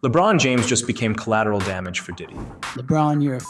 LeBron James just became collateral damage for Diddy. LeBron, you're a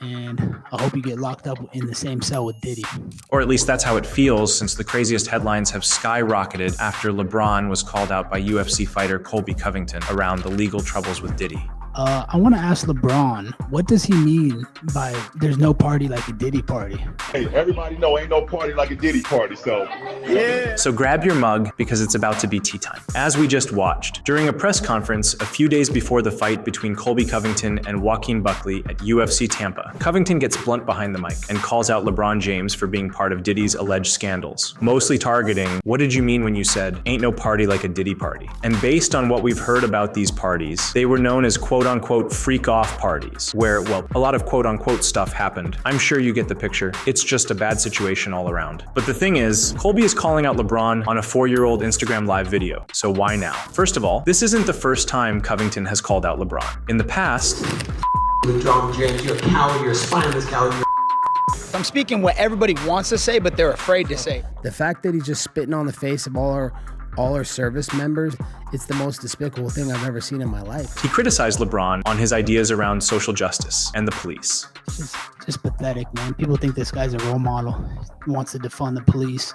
and I hope you get locked up in the same cell with Diddy. Or at least that's how it feels, since the craziest headlines have skyrocketed after LeBron was called out by UFC fighter Colby Covington around the legal troubles with Diddy. I want to ask LeBron, what does he mean by there's no party like a Diddy party? Hey, everybody know ain't no party like a Diddy party, so yeah. So grab your mug because it's about to be tea time. As we just watched, during a press conference a few days before the fight between Colby Covington and Joaquin Buckley at UFC Tampa, Covington gets blunt behind the mic and calls out LeBron James for being part of Diddy's alleged scandals, mostly targeting, what did you mean when you said, ain't no party like a Diddy party? And based on what we've heard about these parties, they were known as quote-unquote freak-off parties, where, well, a lot of quote-unquote stuff happened. I'm sure you get the picture. It's just a bad situation all around. But the thing is, Colby is calling out LeBron on a 4-year-old Instagram live video, so why now? First of all, this isn't the first time Covington has called out LeBron. In the past, LeBron James, you're a coward, you're a spineless coward. I'm speaking what everybody wants to say, but they're afraid to say. The fact that he's just spitting on the face of all our service members, it's the most despicable thing I've ever seen in my life. He criticized LeBron on his ideas around social justice and the police. It's just pathetic, man. People think this guy's a role model. He wants to defund the police,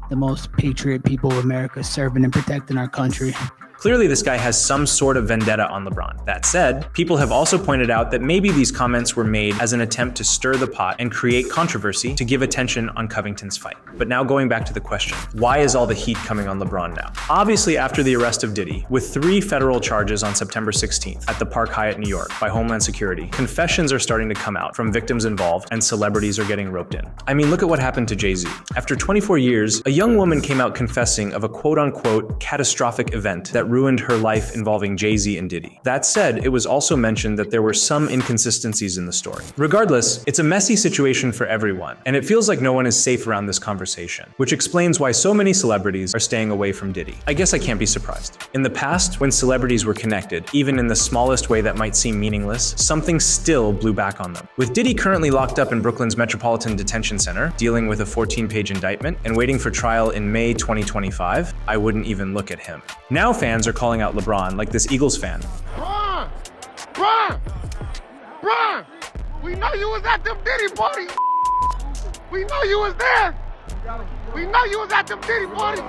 the most patriot people of America, serving and protecting our country. Clearly, this guy has some sort of vendetta on LeBron. That said, people have also pointed out that maybe these comments were made as an attempt to stir the pot and create controversy to give attention on Covington's fight. But now going back to the question, why is all the heat coming on LeBron now? Obviously, after the arrest of Diddy, with 3 federal charges on September 16th at the Park Hyatt, New York, by Homeland Security, confessions are starting to come out from victims involved and celebrities are getting roped in. I mean, look at what happened to Jay-Z. After 24 years, a young woman came out confessing of a quote-unquote catastrophic event that ruined her life involving Jay-Z and Diddy. That said, it was also mentioned that there were some inconsistencies in the story. Regardless, it's a messy situation for everyone, and it feels like no one is safe around this conversation, which explains why so many celebrities are staying away from Diddy. I guess I can't be surprised. In the past, when celebrities were connected, even in the smallest way that might seem meaningless, something still blew back on them. With Diddy currently locked up in Brooklyn's Metropolitan Detention Center, dealing with a 14-page indictment and waiting for trial in May 2025, I wouldn't even look at him. Now fans are calling out LeBron like this Eagles fan. Bron! We know you was at them Diddy party. We know you was there. We know you was at them Diddy party.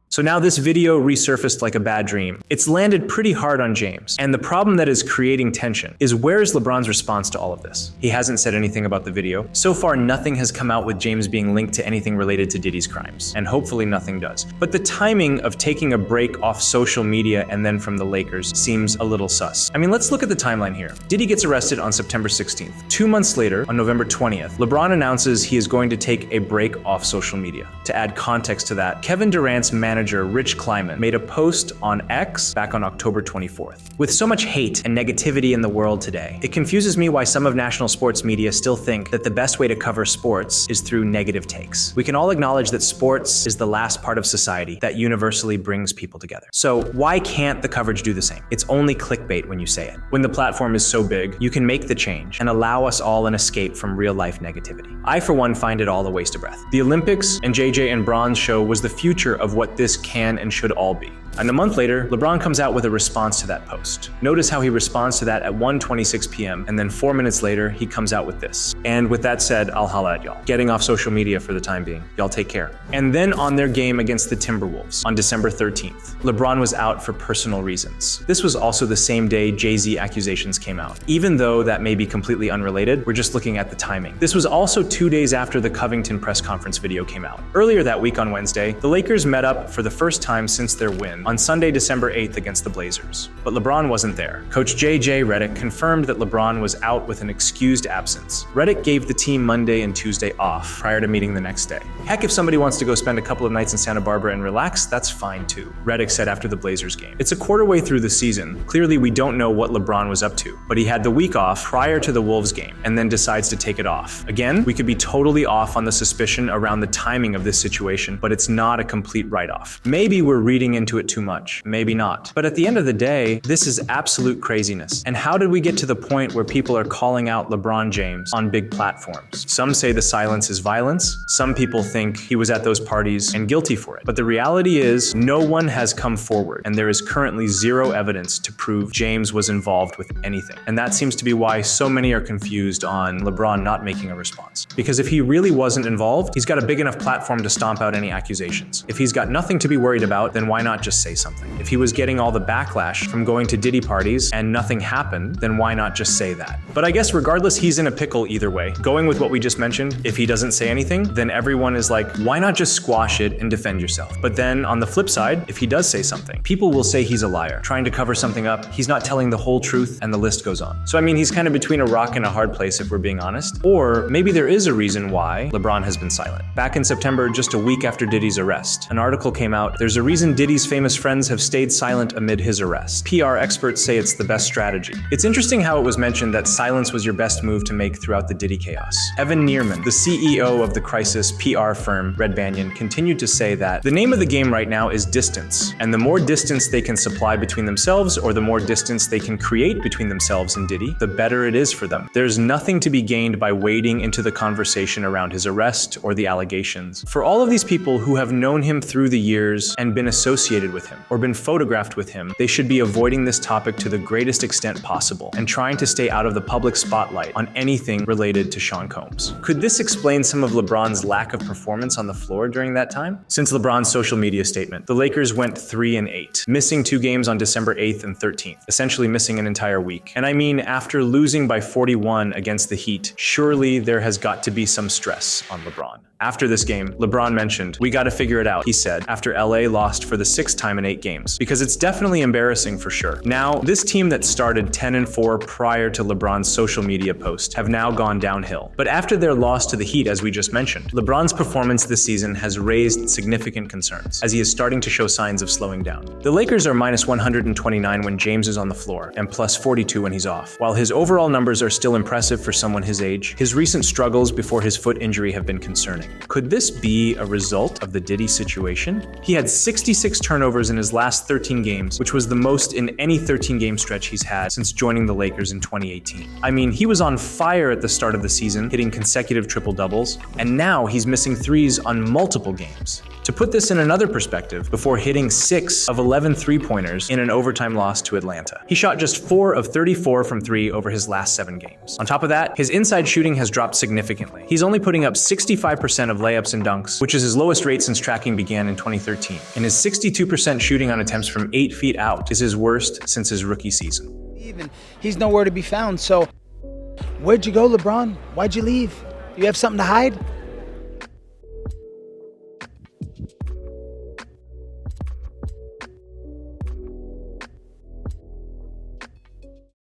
So now this video resurfaced like a bad dream. It's landed pretty hard on James. And the problem that is creating tension is, where is LeBron's response to all of this? He hasn't said anything about the video. So far, nothing has come out with James being linked to anything related to Diddy's crimes. And hopefully nothing does. But the timing of taking a break off social media and then from the Lakers seems a little sus. I mean, let's look at the timeline here. Diddy gets arrested on September 16th. 2 months later, on November 20th, LeBron announces he is going to take a break off social media. To add context to that, Kevin Durant's manager Rich Kleiman made a post on X back on October 24th. With so much hate and negativity in the world today, it confuses me why some of national sports media still think that the best way to cover sports is through negative takes. We can all acknowledge that sports is the last part of society that universally brings people together. So why can't the coverage do the same? It's only clickbait when you say it. When the platform is so big, you can make the change and allow us all an escape from real life negativity. I, for one, find it all a waste of breath. The Olympics and JJ and Bron's show was the future of what this can and should all be. And a month later, LeBron comes out with a response to that post. Notice how he responds to that at 1:26 p.m. and then 4 minutes later, he comes out with this. And with that said, I'll holla at y'all. Getting off social media for the time being. Y'all take care. And then on their game against the Timberwolves on December 13th, LeBron was out for personal reasons. This was also the same day Jay-Z accusations came out. Even though that may be completely unrelated, we're just looking at the timing. This was also 2 days after the Covington press conference video came out. Earlier that week on Wednesday, the Lakers met up for the first time since their win on Sunday, December 8th against the Blazers. But LeBron wasn't there. Coach J.J. Redick confirmed that LeBron was out with an excused absence. Redick gave the team Monday and Tuesday off prior to meeting the next day. Heck, if somebody wants to go spend a couple of nights in Santa Barbara and relax, that's fine too, Redick said after the Blazers game. It's a quarter way through the season. Clearly, we don't know what LeBron was up to, but he had the week off prior to the Wolves game and then decides to take it off. Again, we could be totally off on the suspicion around the timing of this situation, but it's not a complete write-off. Maybe we're reading into it too much. Maybe not. But at the end of the day, this is absolute craziness. And how did we get to the point where people are calling out LeBron James on big platforms? Some say the silence is violence. Some people think he was at those parties and guilty for it. But the reality is, no one has come forward, and there is currently zero evidence to prove James was involved with anything. And that seems to be why so many are confused on LeBron not making a response. Because if he really wasn't involved, he's got a big enough platform to stomp out any accusations. If he's got nothing to be worried about, then why not just say something? If he was getting all the backlash from going to Diddy parties and nothing happened, then why not just say that? But I guess regardless, he's in a pickle either way. Going with what we just mentioned, if he doesn't say anything, then everyone is like, why not just squash it and defend yourself? But then on the flip side, if he does say something, people will say he's a liar, trying to cover something up. He's not telling the whole truth, and the list goes on. So I mean, he's kind of between a rock and a hard place if we're being honest. Or maybe there is a reason why LeBron has been silent. Back in September, just a week after Diddy's arrest, an article came out, there's a reason Diddy's famous friends have stayed silent amid his arrest. PR experts say it's the best strategy. It's interesting how it was mentioned that silence was your best move to make throughout the Diddy chaos. Evan Neerman, the CEO of the crisis PR firm Red Banyan, continued to say that the name of the game right now is distance, and the more distance they can supply between themselves, or the more distance they can create between themselves and Diddy, the better it is for them. There's nothing to be gained by wading into the conversation around his arrest or the allegations. For all of these people who have known him through the years and been associated with him or been photographed with him, they should be avoiding this topic to the greatest extent possible and trying to stay out of the public spotlight on anything related to Sean Combs. Could this explain some of LeBron's lack of performance on the floor during that time? Since LeBron's social media statement, the Lakers went 3-8, missing 2 games on December 8th and 13th, essentially missing an entire week. And I mean, after losing by 41 against the Heat, surely there has got to be some stress on LeBron. After this game, LeBron mentioned, "We got to figure it out," he said, after LA lost for the 6th time in 8 games, because it's definitely embarrassing for sure. Now, this team that started 10-4 prior to LeBron's social media post have now gone downhill. But after their loss to the Heat, as we just mentioned, LeBron's performance this season has raised significant concerns, as he is starting to show signs of slowing down. The Lakers are minus 129 when James is on the floor, and plus 42 when he's off. While his overall numbers are still impressive for someone his age, his recent struggles before his foot injury have been concerning. Could this be a result of the Diddy situation? He had 66 turnovers in his last 13 games, which was the most in any 13-game stretch he's had since joining the Lakers in 2018. I mean, he was on fire at the start of the season, hitting consecutive triple-doubles, and now he's missing threes on multiple games. To put this in another perspective, before hitting 6 of 11 three-pointers in an overtime loss to Atlanta, he shot just 4 of 34 from 3 over his last 7 games. On top of that, his inside shooting has dropped significantly. He's only putting up 65% of layups and dunks, which is his lowest rate since tracking began in 2013. And his 62% shooting on attempts from 8 feet out is his worst since his rookie season. He's nowhere to be found. So where'd you go, LeBron? Why'd you leave? You have something to hide?